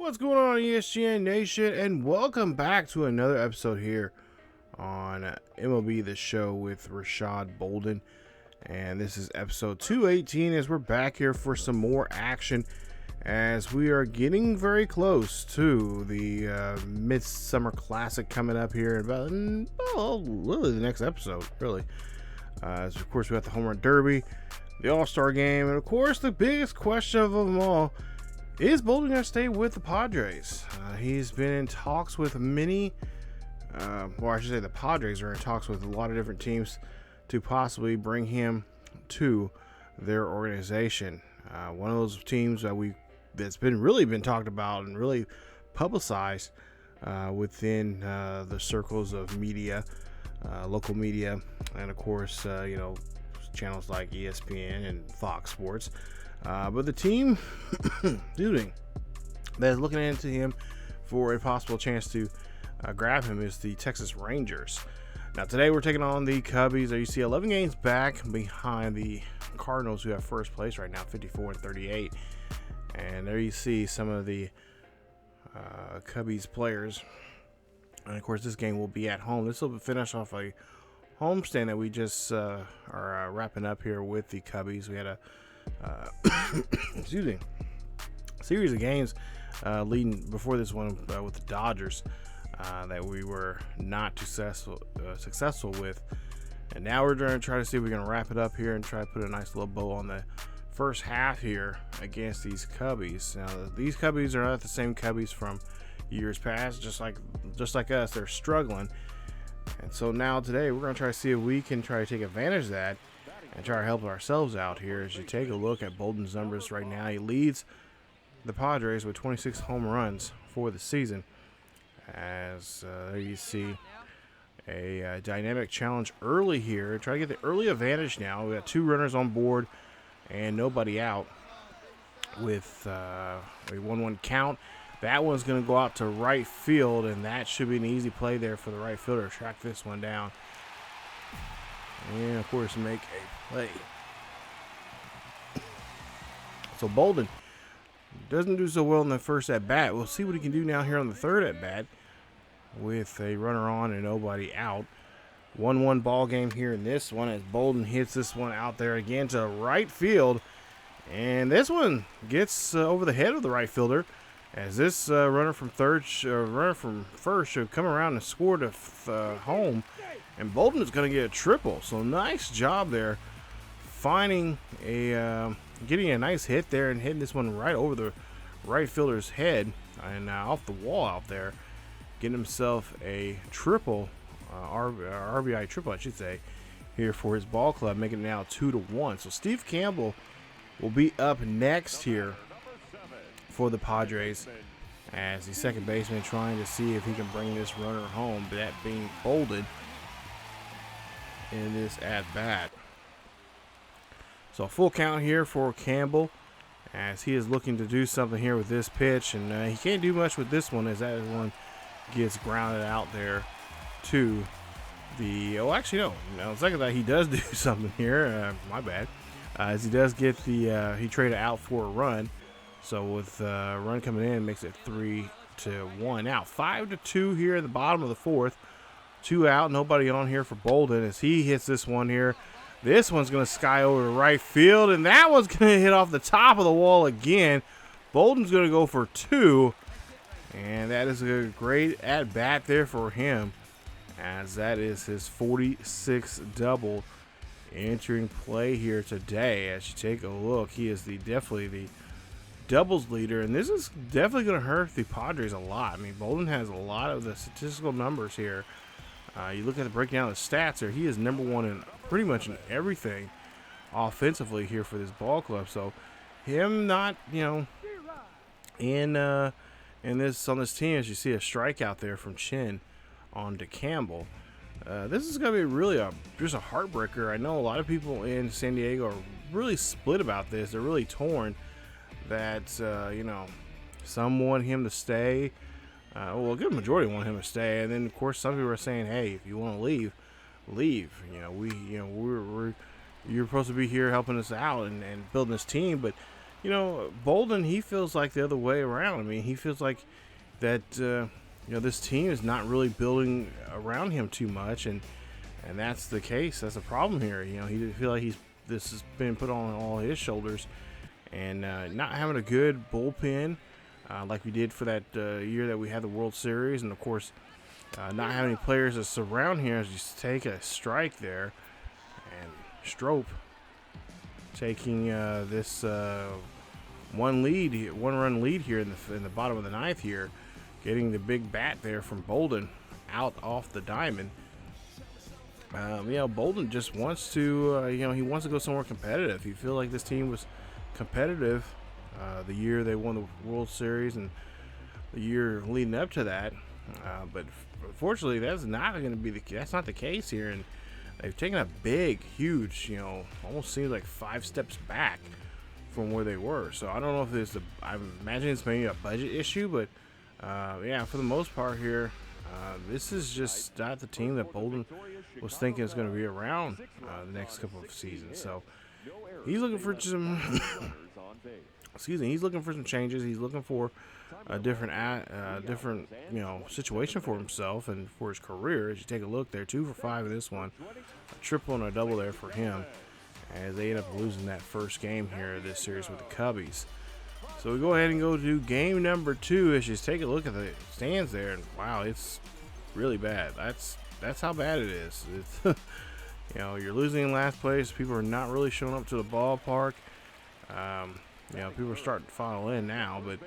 What's going on, ESGN Nation, and welcome back to another episode here on MLB The Show with Rashad Bolden. And this is episode 218 as we're back here for some more action as we are getting very close to the Midsummer Classic coming up here in about, really the next episode, really. As of course we got the Home Run Derby, the All-Star Game, and of course the biggest question of them all, is Bolden going to stay with the Padres? He's been in talks with many, well, I should say the Padres are in talks with a lot of different teams to possibly bring him to their organization. One of those teams that's really been talked about and really publicized within the circles of media, local media, and of course, channels like ESPN and Fox Sports. But the team that's looking into him for a possible chance to grab him is the Texas Rangers. Now today we're taking on the Cubbies. There you see 11 games back behind the Cardinals, who have first place right now, 54-38. And there you see some of the Cubbies players. And of course this game will be at home. This will finish off a homestand that we just are wrapping up here with the Cubbies. We had a series of games leading before this one with the Dodgers that we were not successful with, and now we're going to try to see if we can wrap it up here and try to put a nice little bow on the first half here against these Cubbies. Now these Cubbies are not the same Cubbies from years past, just like us. They're struggling, and so now today we're going to try to see if we can try to take advantage of that and try to help ourselves out here. As you take a look at Bolden's numbers right now, he leads the Padres with 26 home runs for the season. As there you see a dynamic challenge early here. Try to get the early advantage now. We got 2 runners on board and nobody out with a 1-1 count. That one's going to go out to right field, and that should be an easy play there for the right fielder to track this one down and of course make a play. So Bolden doesn't do so well in the first at bat. We'll see what he can do now here on the third at bat with a runner on and nobody out. 1-1 ball game here in this one as Bolden hits this one out there again to right field, and this one gets over the head of the right fielder as this runner from first should come around and score to home. And Bolden is going to get a triple. So nice job there, getting a nice hit there and hitting this one right over the right fielder's head and off the wall out there, getting himself a triple, RBI triple, I should say, here for his ball club, making it now 2-1. So Steve Campbell will be up next here for the Padres as the second baseman trying to see if he can bring this runner home, that being Bolden in this at-bat. So full count here for Campbell as he is looking to do something here with this pitch, and he can't do much with this one as that one gets grounded out there to the, second that he does do something here, my bad, as he does get the, he traded out for a run, so with a run coming in, makes it 3-1. Now 5-2 here in the bottom of the fourth. 2 out, nobody on here for Bolden as he hits this one here. This one's going to sky over to right field, and that one's going to hit off the top of the wall again. Bolden's going to go for 2, and that is a great at-bat there for him, as that is his 46th double entering play here today. As you take a look, he is definitely the doubles leader, and this is definitely going to hurt the Padres a lot. I mean, Bolden has a lot of the statistical numbers here. You look at the breakdown of the stats here, he is number 1 in pretty much in everything offensively here for this ball club. So him not, on this team, as you see a strikeout there from Chin on to Campbell. This is going to be really just a heartbreaker. I know a lot of people in San Diego are really split about this. They're really torn that, some want him to stay. Well, a good majority want him to stay, and then of course some people are saying, "Hey, if you want to leave, leave." You're supposed to be here helping us out and building this team, but you know, Bolden, he feels like the other way around. I mean, he feels like that, you know, this team is not really building around him too much, and that's the case. That's a problem here. You know, he feel like this has been put on all his shoulders, and not having a good bullpen like we did for that year that we had the World Series, and of course, not having any players to surround here as you take a strike there, and Strop taking this one-run lead here in the bottom of the ninth here, getting the big bat there from Bolden out off the diamond. You know, Bolden just wants to, you know, he wants to go somewhere competitive. He feel like this team was competitive the year they won the World Series and the year leading up to that. But unfortunately, that's not going to be that's not the case here, and they've taken a big, huge, you know, almost seems like 5 steps back from where they were. So I don't know if it's I imagine it's maybe a budget issue, but yeah, for the most part here, this is just not the team that Bolden was thinking is going to be around the next couple of seasons. So he's looking for some excuse me, he's looking for some changes. He's looking for a different you know, situation for himself and for his career. As you take a look there, 2 for 5 in this one, a triple and a double there for him, as they end up losing that first game here of this series with the Cubbies. So we go ahead and go to game number 2. As you take a look at the stands there, and wow, it's really bad. That's how bad it is. It's you know, you're losing in last place. People are not really showing up to the ballpark. You know, people are starting to file in now, but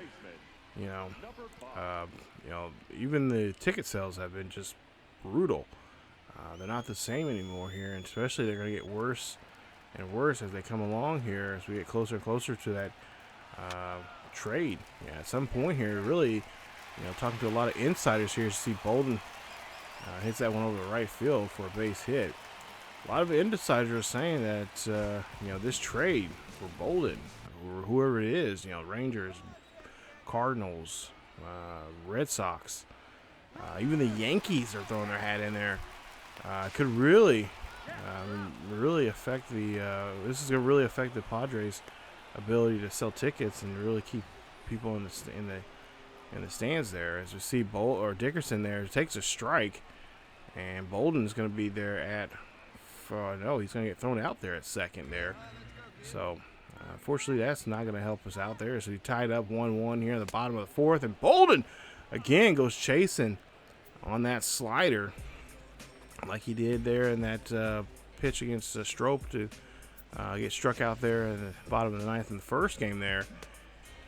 you know, even the ticket sales have been just brutal. They're not the same anymore here, and especially they're going to get worse and worse as they come along here, as we get closer and closer to that trade. Yeah, at some point here, really, you know, talking to a lot of insiders here, to see Bolden hits that one over the right field for a base hit. A lot of insiders are saying that you know, this trade for Bolden, or whoever it is, you know, Rangers, Cardinals, Red Sox, even the Yankees are throwing their hat in there, could really affect the this is going to really affect the Padres' ability to sell tickets and really keep people in the stands there. As we see Dickerson there takes a strike, and Bolden's going to be there at no, he's going to get thrown out there at second there. So unfortunately, that's not going to help us out there. So we tied up 1-1 here in the bottom of the 4th, and Bolden again goes chasing on that slider like he did there in that pitch against Strop to get struck out there in the bottom of the 9th in the first game there.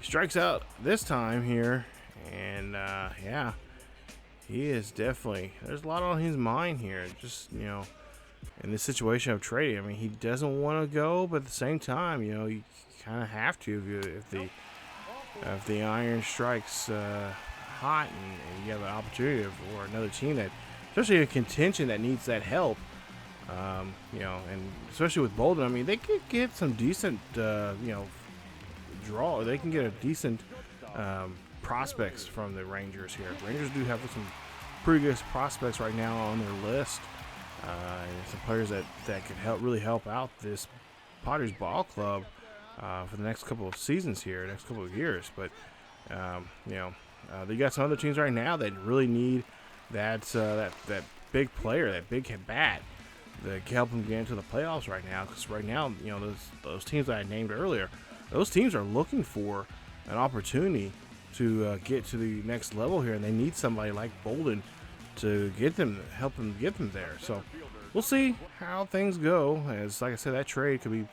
He strikes out this time here, and yeah, he is definitely, there's a lot on his mind here. Just, you know, in this situation of trading, I mean, he doesn't want to go, but at the same time, you know, you kind of have to if the iron strikes hot, and you have an opportunity for another team that, especially a contention that needs that help. You know, and especially with Bolden, I mean, they could get some decent, you know, draw. They can get a decent prospects from the Rangers here. Rangers do have some pretty good prospects right now on their list. And some players that could really help out this Padres ball club for the next couple of seasons here, next couple of years. But you know, they got some other teams right now that really need that big player, that big bat, that can help them get into the playoffs right now. Because right now, you know, those teams that I named earlier, those teams are looking for an opportunity to get to the next level here, and they need somebody like Bolden to help them get them there. So we'll see how things go. As like I said, that trade could be,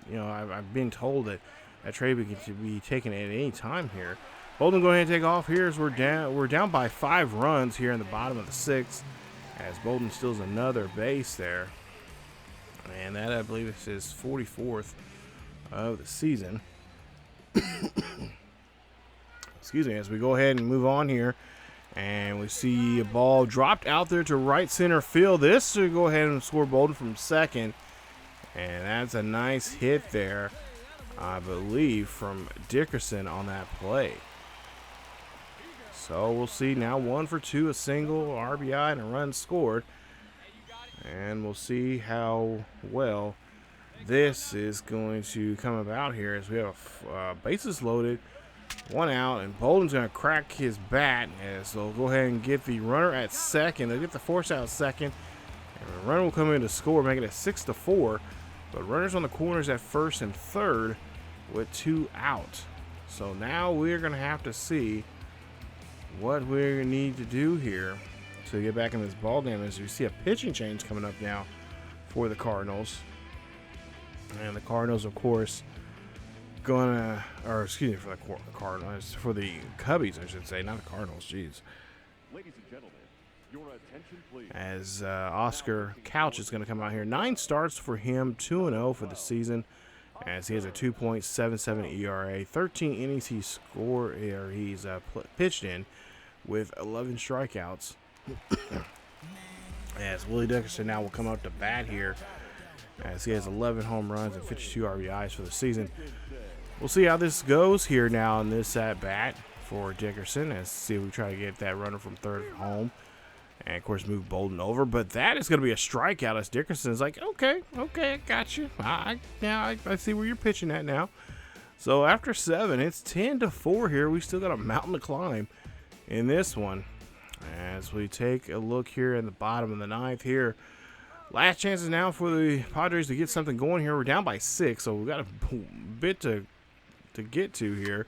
you know, I've been told that trade could be taken at any time here. Bolden going to take off here as we're down by 5 runs here in the bottom of the 6th, as Bolden steals another base there, and that, I believe, is his 44th of the season. Excuse me. As we go ahead and move on here, and we see a ball dropped out there to right center field. This should go ahead and score Bolden from second. And that's a nice hit there, I believe, from Dickerson on that play. So we'll see now 1 for 2, a single, RBI, and a run scored. And we'll see how well this is going to come about here as we have bases loaded, 1 out, and Bolden's going to crack his bat as they'll go ahead and get the runner at second. They'll get the force out second, and the runner will come in to score, making it 6-4. But runners on the corners at first and third with 2 out. So now we're going to have to see what we need to do here to get back in this ball game. As you see a pitching change coming up now for the Cardinals. And the Cardinals, of course, for the Cardinals, for the Cubbies, I should say, not the Cardinals. Jeez. Ladies and gentlemen, your attention, please. As Oscar Couch is going to come out here, 9 starts for him, 2-0 for the season, as he has a 2.77 ERA, 13 innings he's pitched in with 11 strikeouts. As Willie Dickerson now will come up to bat here, as he has 11 home runs and 52 RBIs for the season. We'll see how this goes here now in this at bat for Dickerson, as see if we try to get that runner from third home, and of course move Bolden over. But that is going to be a strikeout, as Dickerson is like, okay, I got you. I see where you're pitching at now. So after 7, it's 10-4 here. We still got a mountain to climb in this one. As we take a look here in the bottom of the 9th here. Last chances now for the Padres to get something going here. We're down by 6, so we've got a bit to get to here.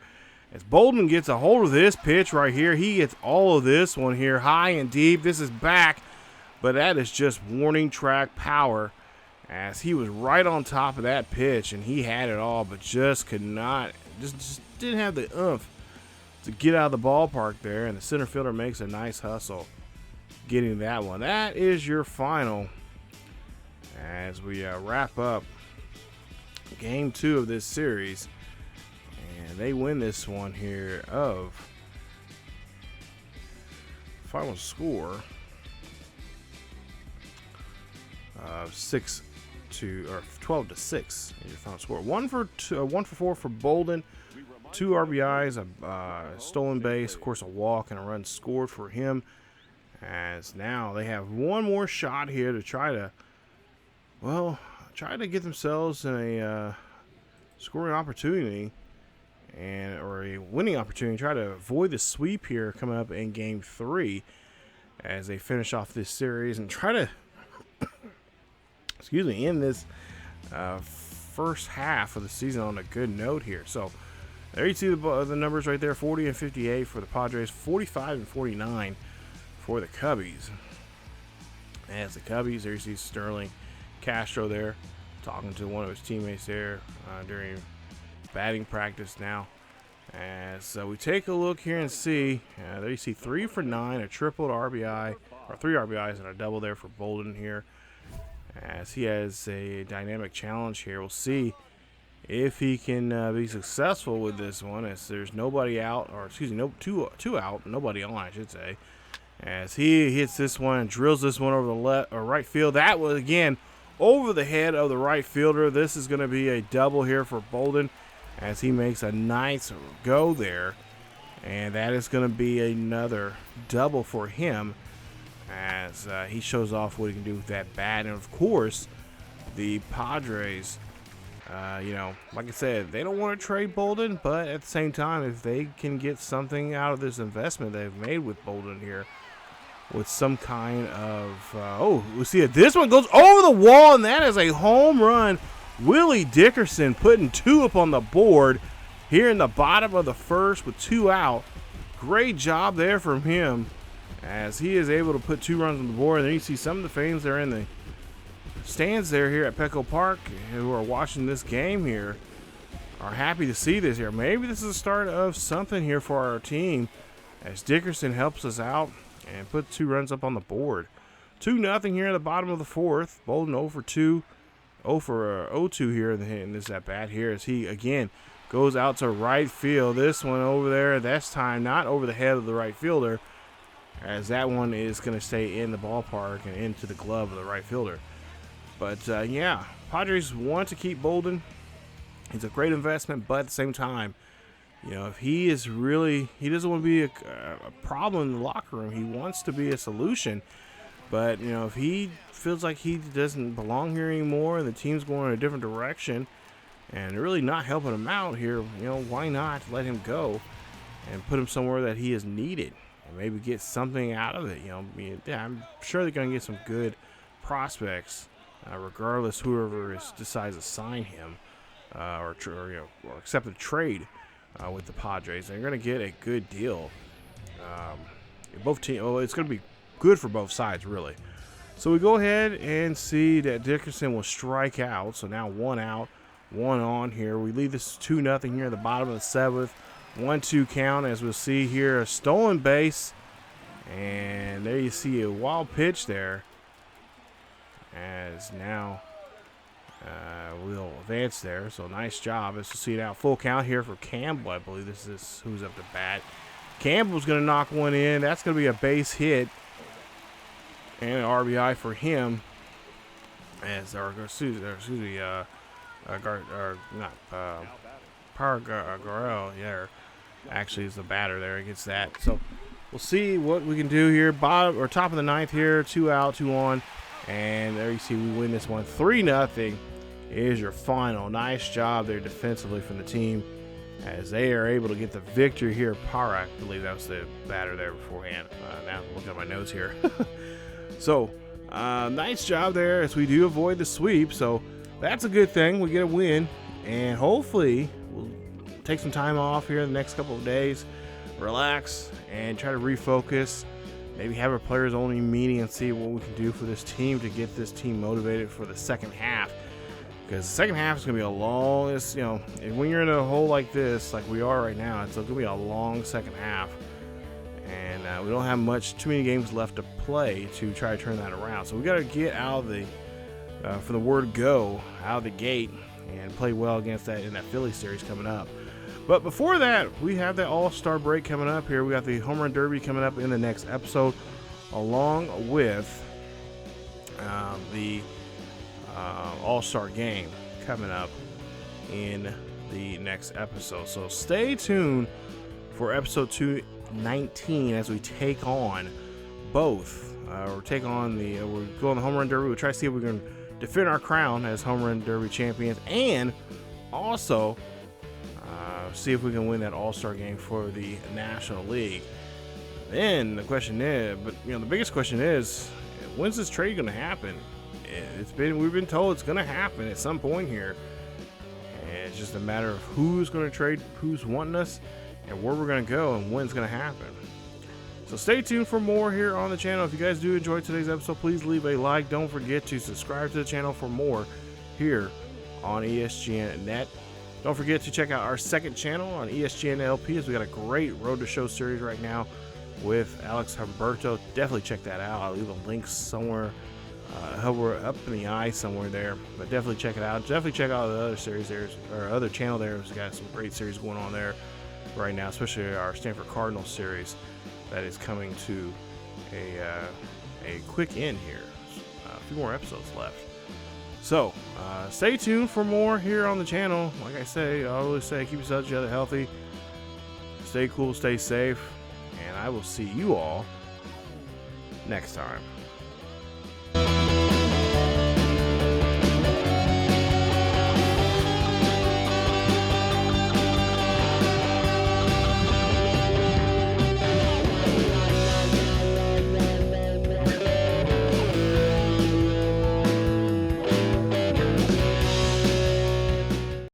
As Bolden gets a hold of this pitch right here, he gets all of this one here, high and deep. This is back, but that is just warning track power, as he was right on top of that pitch, and he had it all, but just could not, just didn't have the oomph to get out of the ballpark there, and the center fielder makes a nice hustle getting that one. That is your final as we wrap up game 2 of this series, and they win this one here of final score of 12-6 is your final score. 1 for 4 for Bolden, 2 RBIs, a stolen base, of course a walk, and a run scored for him. As now they have one more shot here to try to get themselves in a scoring opportunity or a winning opportunity. Try to avoid the sweep here coming up in game 3 as they finish off this series and try to end this first half of the season on a good note here. So there you see the numbers right there, 40 and 58 for the Padres, 45 and 49 for the Cubbies. As the Cubbies, there you see Sterling Castro there talking to one of his teammates there during batting practice now. As we take a look here and see, there you see 3 for 9, a triple RBI, or 3 RBIs and a double there for Bolden here, as he has a dynamic challenge here. We'll see if he can be successful with this one, as there's nobody out, or excuse me, two out, nobody on, I should say, as he hits this one and drills this one over the left or right field. That was again over the head of the right fielder. This is going to be a double here for Bolden, as he makes a nice go there, and that is going to be another double for him, as he shows off what he can do with that bat. And of course, the Padres, like I said, they don't want to trade Bolden, but at the same time, if they can get something out of this investment they've made with Bolden here, with some kind of, we see it. This one goes over the wall, and that is a home run. Willie Dickerson putting 2 up on the board here in the bottom of the first with 2 out. Great job there from him, as he is able to put 2 runs on the board. And then you see some of the fans that are in the stands there here at Petco Park who are watching this game here are happy to see this here. Maybe this is the start of something here for our team, as Dickerson helps us out and put 2 runs up on the board. 2-0 here at the bottom of the 4th. Bolden 0 for 2 here in this at bat here, as he again goes out to right field. This one over there, this time not over the head of the right fielder, as that one is going to stay in the ballpark and into the glove of the right fielder. But yeah, Padres want to keep Bolden. He's a great investment, but at the same time, if he doesn't want to be a problem in the locker room. He wants to be a solution. But, you know, if he feels like he doesn't belong here anymore and the team's going in a different direction and really not helping him out here, you know, why not let him go and put him somewhere that he is needed and maybe get something out of it? You know, yeah, I'm sure they're going to get some good prospects, regardless whoever decides to sign him or accept a trade with the Padres. They're going to get a good deal. Both teams. Oh, it's going to be good for both sides, really. So we go ahead and see that Dickerson will strike out. So now 1 out, 1 on here. We leave this 2-0 here at the bottom of the 7th. 1-2 count, as we'll see here. A stolen base. And there you see a wild pitch there. As now we'll advance there. So nice job. As we'll see now, full count here for Campbell. I believe this is who's up to bat. Campbell's going to knock one in. That's going to be a base hit. And an RBI for him. As Garrell, yeah, actually is the batter there against that. So we'll see what we can do here. Bottom or top of the 9th here, 2 out, 2 on, and there you see we win this one 3-0. Is your final. Nice job there defensively from the team as they are able to get the victory here. Parra, I believe that was the batter there beforehand. Now I'm looking at my notes here. So nice job there as we do avoid the sweep. So that's a good thing. We get a win, and hopefully we'll take some time off here in the next couple of days, relax, and try to refocus. Maybe have our players only meeting and see what we can do for this team to get this team motivated for the second half. Because the second half is going to be a long, you know, when you're in a hole like this, like we are right now, it's going to be a long second half. And we don't have too many games left to play to try to turn that around. So we got to get out of the, for the word go, out of the gate and play well against that in that Philly series coming up. But before that, we have the All-Star break coming up here. We got the Home Run Derby coming up in the next episode, along with the All-Star game coming up in the next episode. So stay tuned for episode 219 as we take on both. We're going the Home Run Derby. We'll try to see if we can defend our crown as Home Run Derby champions, and also see if we can win that All-Star game for the National League. Then the question is, the biggest question is, when's this trade going to happen? We've been told it's going to happen at some point here, and it's just a matter of who's going to trade, who's wanting us, and where we're going to go, and when it's going to happen. So stay tuned for more here on the channel. If you guys do enjoy today's episode, please leave a like. Don't forget to subscribe to the channel for more here on ESGNet. Don't forget to check out our second channel on ESGN LP, as we got a great Road to Show series right now with Alex Humberto. Definitely check that out. I'll leave a link somewhere, up in the eye somewhere there, but definitely check it out. Definitely check out the other series there, or other channel there. We've got some great series going on there right now, especially our Stanford Cardinals series that is coming to a quick end here. A few more episodes left. So, stay tuned for more here on the channel. Like I always say, keep yourself each other healthy, stay cool, stay safe, and I will see you all next time.